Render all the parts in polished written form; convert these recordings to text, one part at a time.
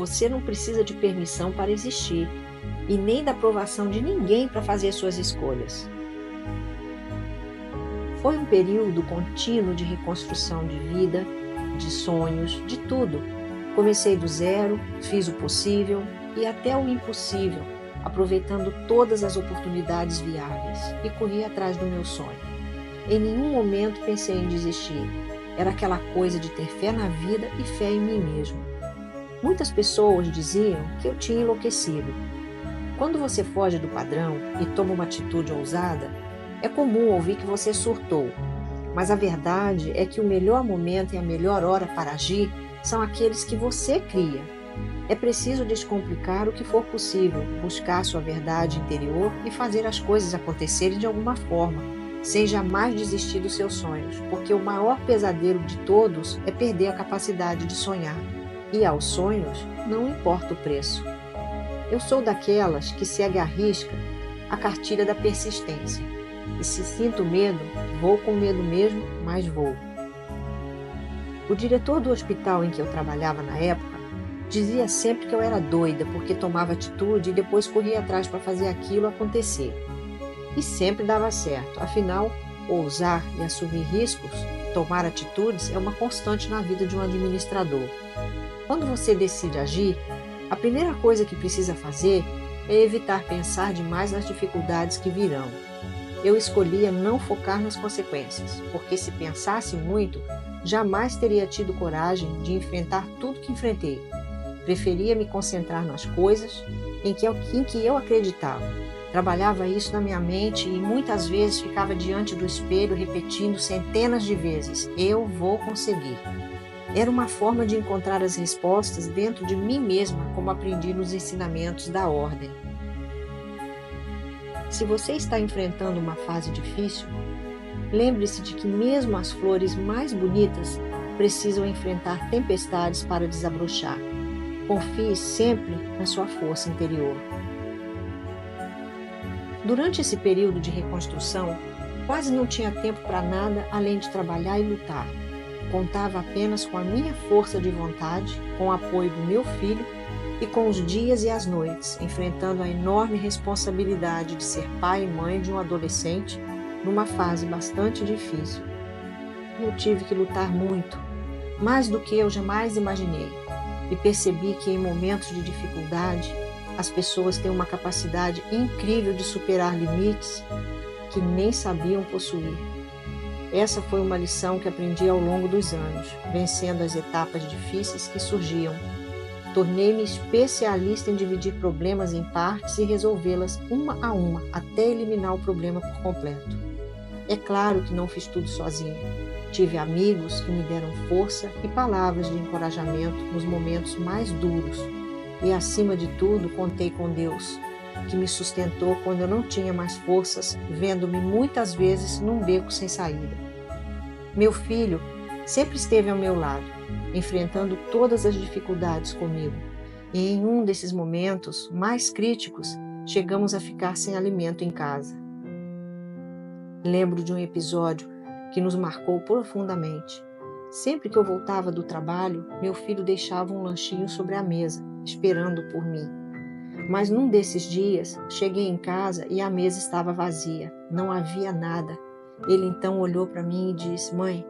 Você não precisa de permissão para existir e nem da aprovação de ninguém para fazer suas escolhas. Foi um período contínuo de reconstrução de vida, de sonhos, de tudo. Comecei do zero, fiz o possível e até o impossível, aproveitando todas as oportunidades viáveis e corri atrás do meu sonho. Em nenhum momento pensei em desistir. Era aquela coisa de ter fé na vida e fé em mim mesmo. Muitas pessoas diziam que eu tinha enlouquecido. Quando você foge do padrão e toma uma atitude ousada, é comum ouvir que você surtou. Mas a verdade é que o melhor momento e a melhor hora para agir são aqueles que você cria. É preciso descomplicar o que for possível, buscar sua verdade interior e fazer as coisas acontecerem de alguma forma, sem jamais desistir dos seus sonhos, porque o maior pesadelo de todos é perder a capacidade de sonhar. E aos sonhos não importa o preço. Eu sou daquelas que segue à risca a cartilha da persistência. E se sinto medo, vou com medo mesmo, mas vou. O diretor do hospital em que eu trabalhava na época dizia sempre que eu era doida porque tomava atitude e depois corria atrás para fazer aquilo acontecer. E sempre dava certo, afinal, ousar e assumir riscos, tomar atitudes é uma constante na vida de um administrador. Quando você decide agir, a primeira coisa que precisa fazer é evitar pensar demais nas dificuldades que virão. Eu escolhia não focar nas consequências, porque se pensasse muito, jamais teria tido coragem de enfrentar tudo que enfrentei. Preferia me concentrar nas coisas em que eu acreditava. Trabalhava isso na minha mente e muitas vezes ficava diante do espelho repetindo centenas de vezes: eu vou conseguir. Era uma forma de encontrar as respostas dentro de mim mesma, como aprendi nos ensinamentos da ordem. Se você está enfrentando uma fase difícil, lembre-se de que mesmo as flores mais bonitas precisam enfrentar tempestades para desabrochar. Confie sempre na sua força interior. Durante esse período de reconstrução, quase não tinha tempo para nada além de trabalhar e lutar. Contava apenas com a minha força de vontade, com o apoio do meu filho e com os dias e as noites, enfrentando a enorme responsabilidade de ser pai e mãe de um adolescente numa fase bastante difícil. Eu tive que lutar muito, mais do que eu jamais imaginei, e percebi que em momentos de dificuldade, as pessoas têm uma capacidade incrível de superar limites que nem sabiam possuir. Essa foi uma lição que aprendi ao longo dos anos, vencendo as etapas difíceis que surgiam. Tornei-me especialista em dividir problemas em partes e resolvê-las uma a uma, até eliminar o problema por completo. É claro que não fiz tudo sozinha. Tive amigos que me deram força e palavras de encorajamento nos momentos mais duros. E, acima de tudo, contei com Deus, que me sustentou quando eu não tinha mais forças, vendo-me muitas vezes num beco sem saída. Meu filho sempre esteve ao meu lado, enfrentando todas as dificuldades comigo. E em um desses momentos mais críticos, chegamos a ficar sem alimento em casa. Lembro de um episódio que nos marcou profundamente. Sempre que eu voltava do trabalho, meu filho deixava um lanchinho sobre a mesa, esperando por mim. Mas num desses dias, cheguei em casa e a mesa estava vazia, não havia nada. Ele então olhou para mim e disse: mãe,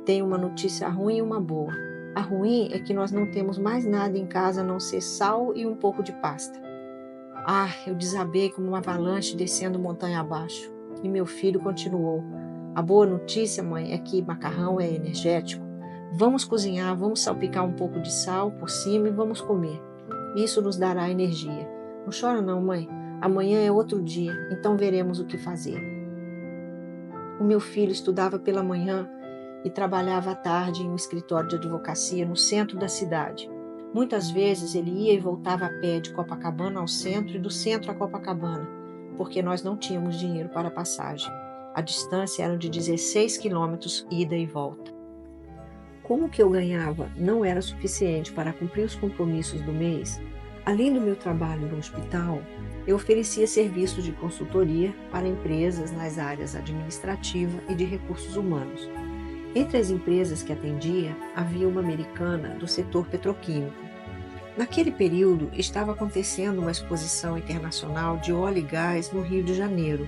tenho uma notícia ruim e uma boa. A ruim é que nós não temos mais nada em casa a não ser sal e um pouco de pasta. Eu desabei como uma avalanche descendo montanha abaixo. E meu filho continuou: a boa notícia, mãe, é que macarrão é energético. Vamos cozinhar, vamos salpicar um pouco de sal por cima e vamos comer. Isso nos dará energia. Não chora não, mãe. Amanhã é outro dia, então veremos o que fazer. O meu filho estudava pela manhã e trabalhava à tarde em um escritório de advocacia no centro da cidade. Muitas vezes ele ia e voltava a pé de Copacabana ao centro e do centro a Copacabana, porque nós não tínhamos dinheiro para a passagem. A distância era de 16 quilômetros ida e volta. Como o que eu ganhava não era suficiente para cumprir os compromissos do mês, além do meu trabalho no hospital, eu oferecia serviços de consultoria para empresas nas áreas administrativa e de recursos humanos. Entre as empresas que atendia, havia uma americana do setor petroquímico. Naquele período, estava acontecendo uma exposição internacional de óleo e gás no Rio de Janeiro,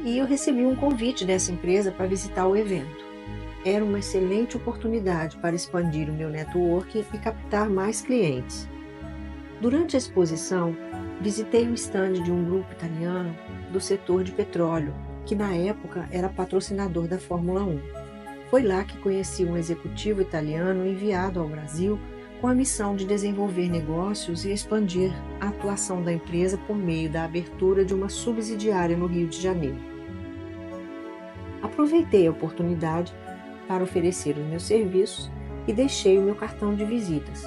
e eu recebi um convite dessa empresa para visitar o evento. Era uma excelente oportunidade para expandir o meu networking e captar mais clientes. Durante a exposição, visitei o estande de um grupo italiano do setor de petróleo, que na época era patrocinador da Fórmula 1. Foi lá que conheci um executivo italiano enviado ao Brasil com a missão de desenvolver negócios e expandir a atuação da empresa por meio da abertura de uma subsidiária no Rio de Janeiro. Aproveitei a oportunidade para oferecer os meus serviços e deixei o meu cartão de visitas.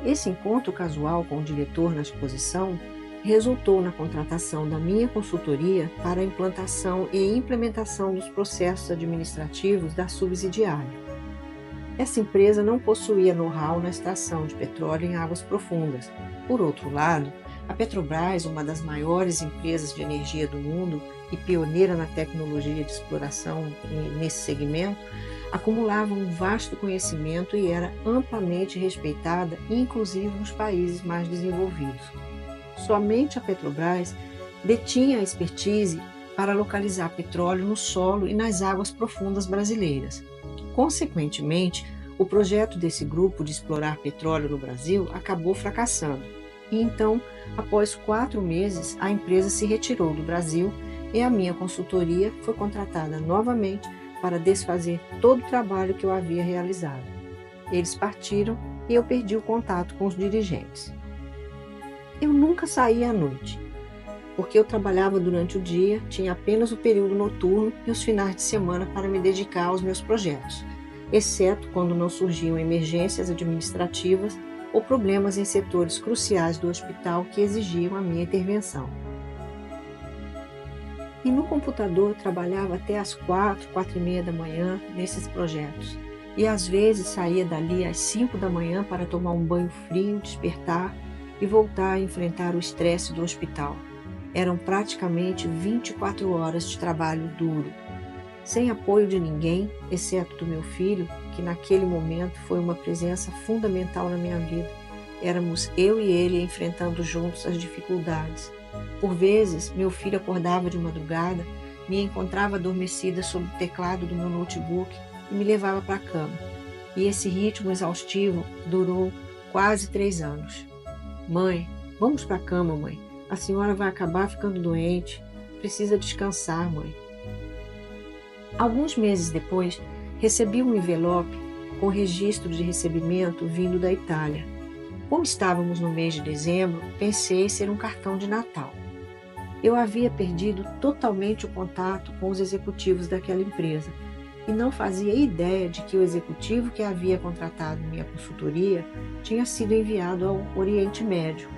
Esse encontro casual com o diretor na exposição resultou na contratação da minha consultoria para a implantação e implementação dos processos administrativos da subsidiária. Essa empresa não possuía know-how na extração de petróleo em águas profundas. Por outro lado, a Petrobras, uma das maiores empresas de energia do mundo e pioneira na tecnologia de exploração nesse segmento, acumulava um vasto conhecimento e era amplamente respeitada, inclusive nos países mais desenvolvidos. Somente a Petrobras detinha a expertise para localizar petróleo no solo e nas águas profundas brasileiras. Consequentemente, o projeto desse grupo de explorar petróleo no Brasil acabou fracassando. E então, após 4 meses, a empresa se retirou do Brasil e a minha consultoria foi contratada novamente para desfazer todo o trabalho que eu havia realizado. Eles partiram e eu perdi o contato com os dirigentes. Eu nunca saía à noite, porque eu trabalhava durante o dia, tinha apenas o período noturno e os finais de semana para me dedicar aos meus projetos, exceto quando não surgiam emergências administrativas ou problemas em setores cruciais do hospital que exigiam a minha intervenção. E no computador trabalhava até às 4, 4:30 da manhã nesses projetos, e às vezes saía dali às 5 da manhã para tomar um banho frio, despertar e voltar a enfrentar o estresse do hospital. Eram praticamente 24 horas de trabalho duro, sem apoio de ninguém, exceto do meu filho, que naquele momento foi uma presença fundamental na minha vida. Éramos eu e ele enfrentando juntos as dificuldades. Por vezes, meu filho acordava de madrugada, me encontrava adormecida sob o teclado do meu notebook e me levava para a cama. E esse ritmo exaustivo durou quase 3 anos. Mãe, vamos para a cama, mãe. A senhora vai acabar ficando doente. Precisa descansar, mãe. Alguns meses depois, recebi um envelope com registro de recebimento vindo da Itália. Como estávamos no mês de dezembro, pensei ser um cartão de Natal. Eu havia perdido totalmente o contato com os executivos daquela empresa e não fazia ideia de que o executivo que havia contratado minha consultoria tinha sido enviado ao Oriente Médio.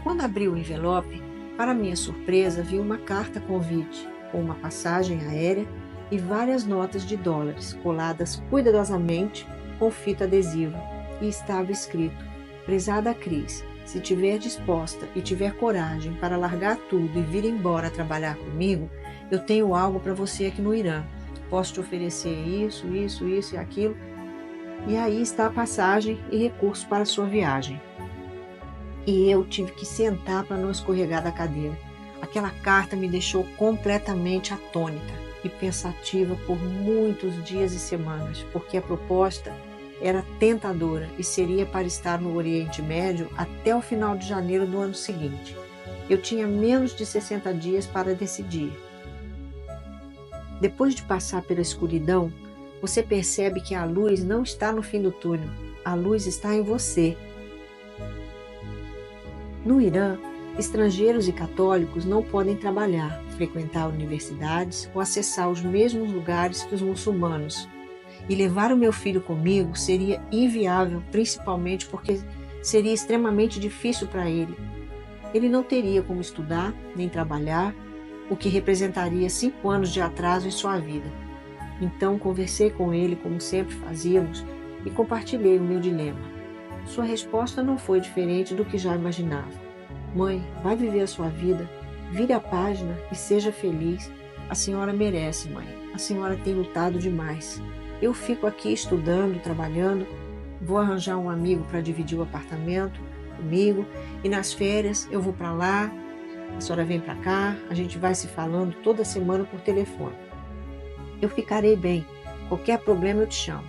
Quando abri o envelope, para minha surpresa, vi uma carta convite com uma passagem aérea e várias notas de dólares coladas cuidadosamente com fita adesiva, e estava escrito: Prezada Cris, se tiver disposta e tiver coragem para largar tudo e vir embora trabalhar comigo, eu tenho algo para você aqui no Irã. Posso te oferecer isso e aquilo. E aí está a passagem e recursos para a sua viagem. E eu tive que sentar para não escorregar da cadeira. Aquela carta me deixou completamente atônita e pensativa por muitos dias e semanas, porque a proposta era tentadora e seria para estar no Oriente Médio até o final de janeiro do ano seguinte. Eu tinha menos de 60 dias para decidir. Depois de passar pela escuridão, você percebe que a luz não está no fim do túnel, a luz está em você. No Irã, estrangeiros e católicos não podem trabalhar, frequentar universidades ou acessar os mesmos lugares que os muçulmanos. E levar o meu filho comigo seria inviável, principalmente porque seria extremamente difícil para ele. Ele não teria como estudar nem trabalhar, o que representaria 5 anos de atraso em sua vida. Então conversei com ele como sempre fazíamos e compartilhei o meu dilema. Sua resposta não foi diferente do que já imaginava. Mãe, vai viver a sua vida, vire a página e seja feliz. A senhora merece, mãe. A senhora tem lutado demais. Eu fico aqui estudando, trabalhando, vou arranjar um amigo para dividir o apartamento, comigo e nas férias eu vou para lá, a senhora vem para cá, a gente vai se falando toda semana por telefone. Eu ficarei bem. Qualquer problema eu te chamo.